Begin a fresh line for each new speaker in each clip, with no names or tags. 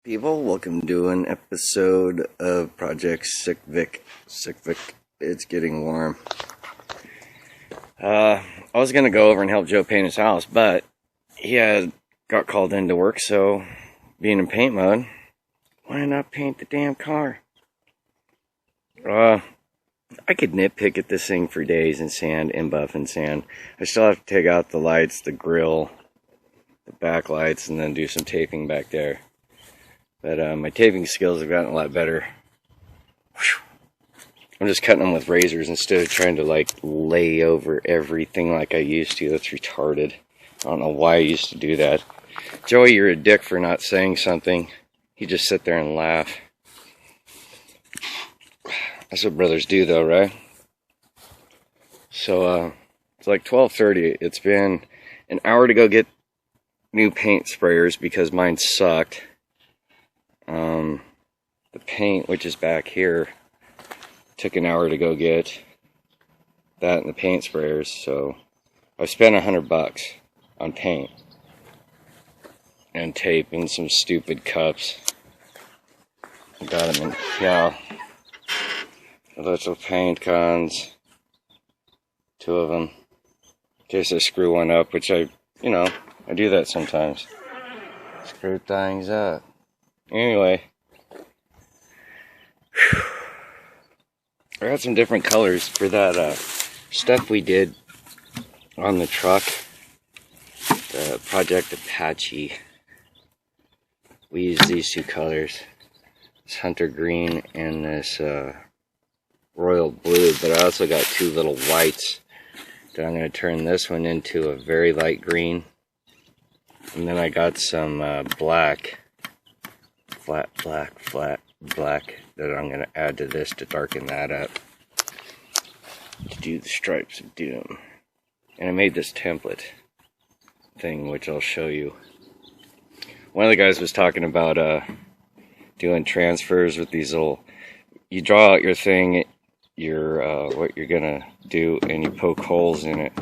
People, welcome to an episode of Project Sick Vic. It's getting warm. I was gonna go over and help Joe paint his house, but he got called into work, so being in paint mode, why not paint the damn car? I could nitpick at this thing for days and sand and buff and sand. I still have to take out the lights, the grill, the back lights, and then do some taping back there. But my taping skills have gotten a lot better. I'm just cutting them with razors instead of trying to like lay over everything like I used to. That's retarded. I don't know why I used to do that. Joey, you're a dick for not saying something. You just sit there and laugh. That's what brothers do though, right? So it's like 12:30. It's been an hour to go get new paint sprayers because mine sucked. The paint, which is back here, took an hour to go get that and the paint sprayers, so I spent $100 on paint and tape and some stupid cups. I got them in little paint cons, 2 of them, in case I screw one up, which I do that sometimes. Screw things up. Anyway, I got some different colors for that stuff we did on the truck, the Project Apache. We used these 2 colors, this hunter green and this royal blue, but I also got 2 little whites that I'm going to turn this one into a very light green, and then I got some flat black that I'm going to add to this to darken that up, to do the stripes of doom. And I made this template thing, which I'll show you. One of the guys was talking about doing transfers with these little, you draw out your thing, what you're gonna do, and you poke holes in it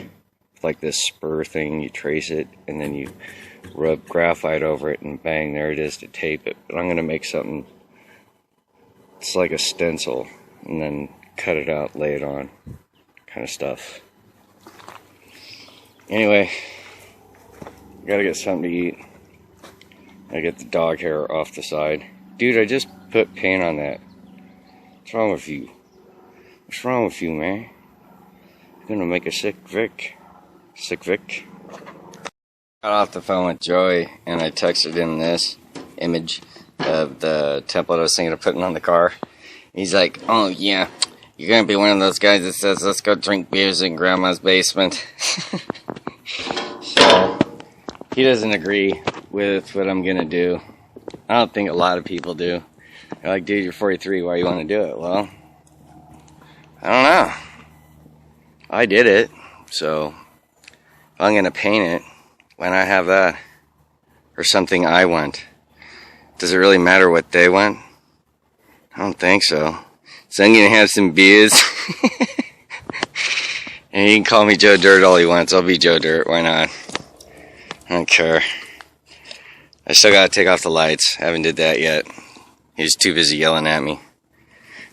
like this spur thing. You trace it and then you rub graphite over it, and bang, there it is to tape it. But I'm gonna make something, it's like a stencil, and then cut it out, lay it on, kind of stuff. Anyway, gotta get something to eat. I get the dog hair off the side. Dude, I just put paint on that. What's wrong with you? What's wrong with you, man? You're gonna make a sick Vic. Sick Vic. Got off the phone with Joey, and I texted him this image of the template I was thinking of putting on the car. He's like, oh yeah, you're gonna be one of those guys that says, let's go drink beers in grandma's basement. So, he doesn't agree with what I'm gonna do. I don't think a lot of people do. They're like, dude, you're 43, why you want to do it? Well, I don't know. I did it, so if I'm gonna paint it, why not have that? Or something I want. Does it really matter what they want? I don't think so. So I'm gonna have some beers. And he can call me Joe Dirt all he wants. I'll be Joe Dirt, why not? I don't care. I still gotta take off the lights. Haven't did that yet. He's too busy yelling at me.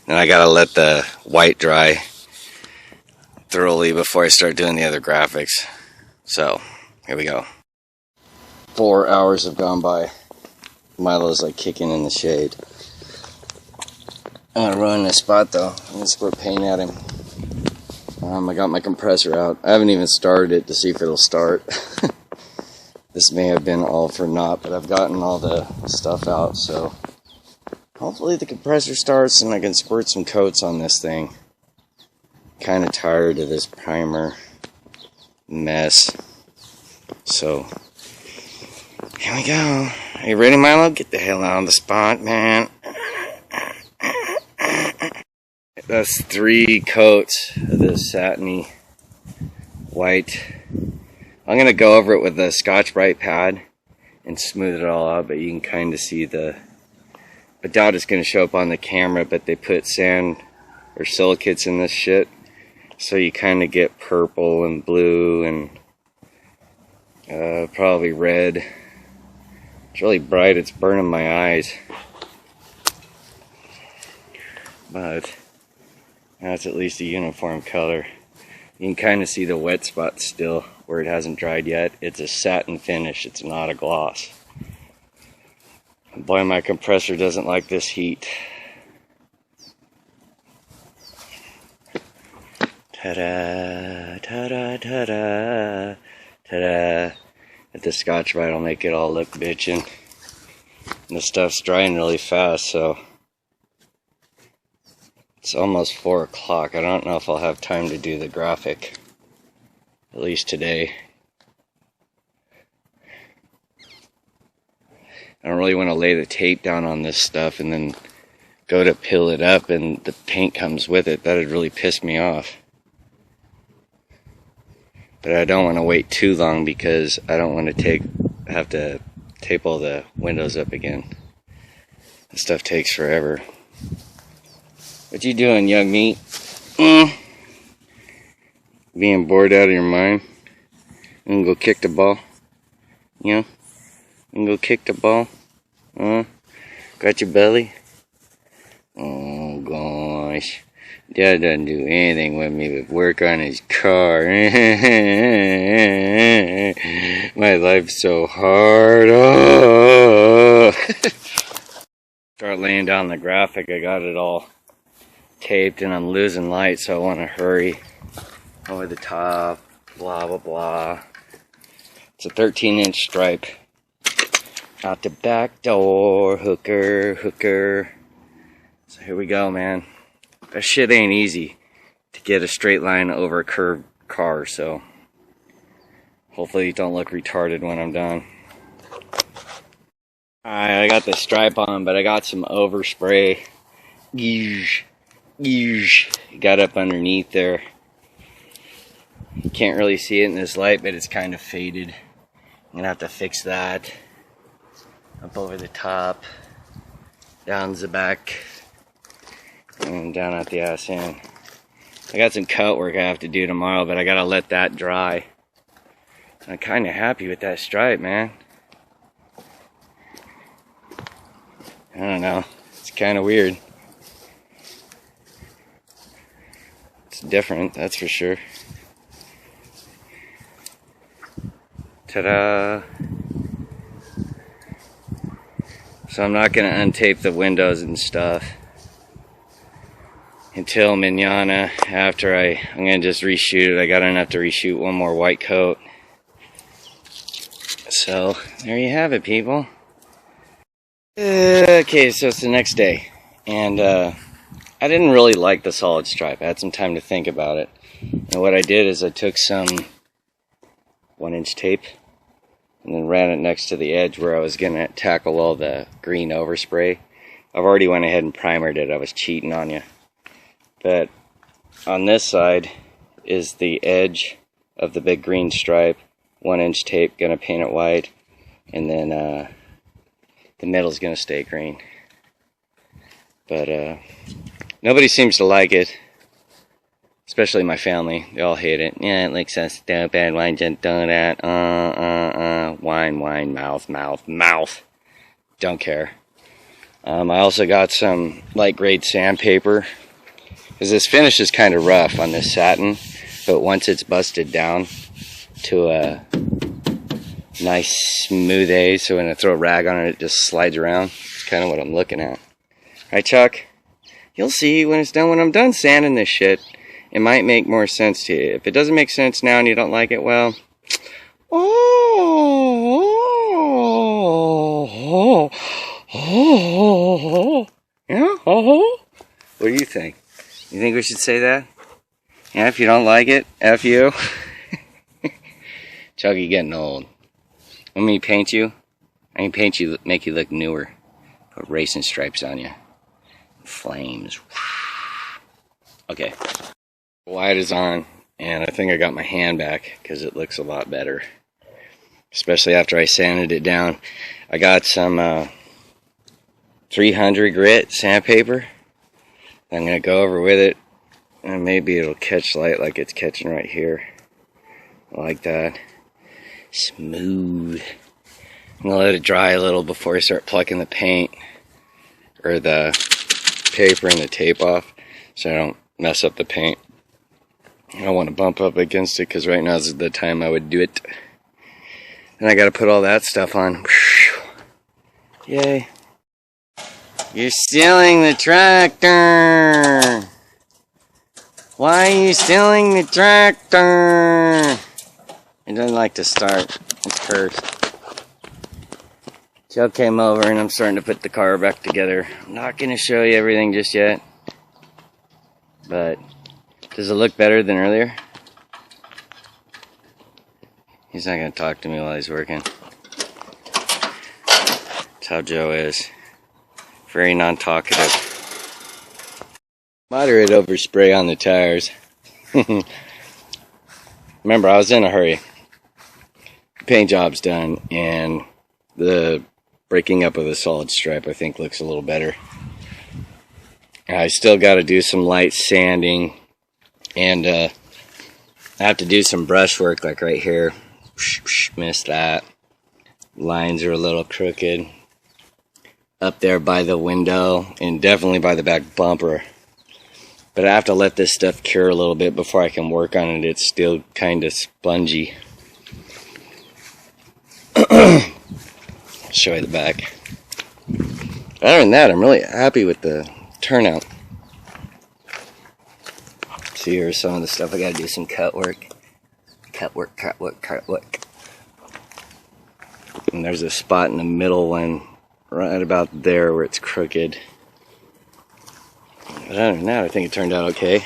Then I gotta let the white dry thoroughly before I start doing the other graphics. So, here we go. 4 hours have gone by. Milo's like kicking in the shade. I'm gonna ruin this spot though. I'm gonna squirt paint at him. I got my compressor out. I haven't even started it to see if it'll start. This may have been all for naught, but I've gotten all the stuff out, so hopefully the compressor starts and I can squirt some coats on this thing. Kind of tired of this primer mess. So, here we go. Are you ready, Milo? Get the hell out of the spot, man. That's 3 coats of this satiny white. I'm going to go over it with a Scotch-Brite pad and smooth it all out, but you can kind of see I doubt it's going to show up on the camera, but they put sand or silicates in this shit, so you kind of get purple and blue and probably red It's really bright, it's burning my eyes. But that's at least a uniform color. You can kind of see the wet spots still where it hasn't dried yet. It's a satin finish, it's not a gloss. Boy, my compressor doesn't like this heat. Ta-da, ta-da, ta-da, ta-da. At the Scotch-Brite will make it all look bitchin'. And the stuff's drying really fast, so it's almost 4 o'clock. I don't know if I'll have time to do the graphic, at least today. I don't really want to lay the tape down on this stuff and then go to peel it up and the paint comes with it. That'd really piss me off. But I don't want to wait too long because I don't want to have to tape all the windows up again. This stuff takes forever. What you doing, young meat? Being bored out of your mind? You can go kick the ball? Yeah? You can go kick the ball? Got your belly? Oh gosh. Dad doesn't do anything with me but work on his car. My life's so hard. Oh. Start laying down the graphic. I got it all taped and I'm losing light, so I want to hurry. Over the top, blah blah blah. It's a 13-inch stripe. Out the back door, hooker. So here we go, man. That shit ain't easy to get a straight line over a curved car, so hopefully it don't look retarded when I'm done. Alright, I got the stripe on, but I got some overspray. Got up underneath there. You can't really see it in this light, but it's kind of faded. I'm gonna have to fix that. Up over the top, down the back, and down at the ass end. I got some cut work I have to do tomorrow, but I gotta let that dry. I'm kind of happy with that stripe, man. I don't know. It's kind of weird. It's different, that's for sure. Ta-da! So I'm not going to untape the windows and stuff until mañana, after I'm going to just reshoot it. I got enough to reshoot one more white coat. So there you have it, people. Okay, so it's the next day. And I didn't really like the solid stripe. I had some time to think about it. And what I did is I took some 1-inch tape and then ran it next to the edge where I was going to tackle all the green overspray. I've already went ahead and primered it. I was cheating on you. But on this side is the edge of the big green stripe. 1-inch tape, going to paint it white. And then the middle's going to stay green. But nobody seems to like it. Especially my family. They all hate it. Yeah, it looks so stupid. Why didn't you do that? Wine, mouth. Don't care. I also got some light grade sandpaper. Because this finish is kind of rough on this satin. But once it's busted down to a nice smooth A, so when I throw a rag on it, it just slides around. It's kind of what I'm looking at. Right, Chuck? You'll see when it's done. When I'm done sanding this shit, it might make more sense to you. If it doesn't make sense now and you don't like it, well, yeah, what do you think? You think we should say that? Yeah, if you don't like it, F you. Chuck, you getting old. Want me to paint you? I can paint you, make you look newer. Put racing stripes on you. Flames. Okay. Light is on, and I think I got my hand back because it looks a lot better. Especially after I sanded it down. I got some 300 grit sandpaper. I'm going to go over with it, and maybe it'll catch light like it's catching right here. Like that. Smooth. I'm gonna let it dry a little before I start plucking the paint or the paper and the tape off, so I don't mess up the paint. I don't want to bump up against it because right now is the time I would do it. And I gotta put all that stuff on. Yay. You're stealing the tractor! Why are you stealing the tractor? It doesn't like to start. It's cursed. Joe came over and I'm starting to put the car back together. I'm not going to show you everything just yet. But does it look better than earlier? He's not going to talk to me while he's working. That's how Joe is. Very non-talkative. Moderate overspray on the tires. Remember, I was in a hurry. Paint job's done, and the breaking up of the solid stripe I think looks a little better. I still got to do some light sanding, and I have to do some brush work like right here. Missed that. Lines are a little crooked. Up there by the window, and definitely by the back bumper. But I have to let this stuff cure a little bit before I can work on it. It's still kind of spongy. Show you the back. Other than that, I'm really happy with the turnout. So here's some of the stuff I gotta do, some cut work. Cut work. And there's a spot in the middle one, right about there where it's crooked. But other than that, I think it turned out okay.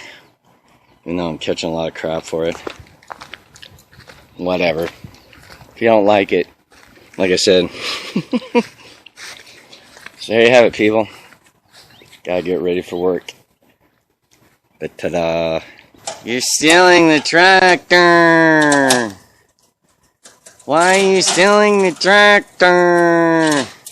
Even though I'm catching a lot of crap for it. Whatever. If you don't like it, like I said. So there you have it, people. Gotta get ready for work. But ta-da. You're stealing the tractor! Why are you stealing the tractor?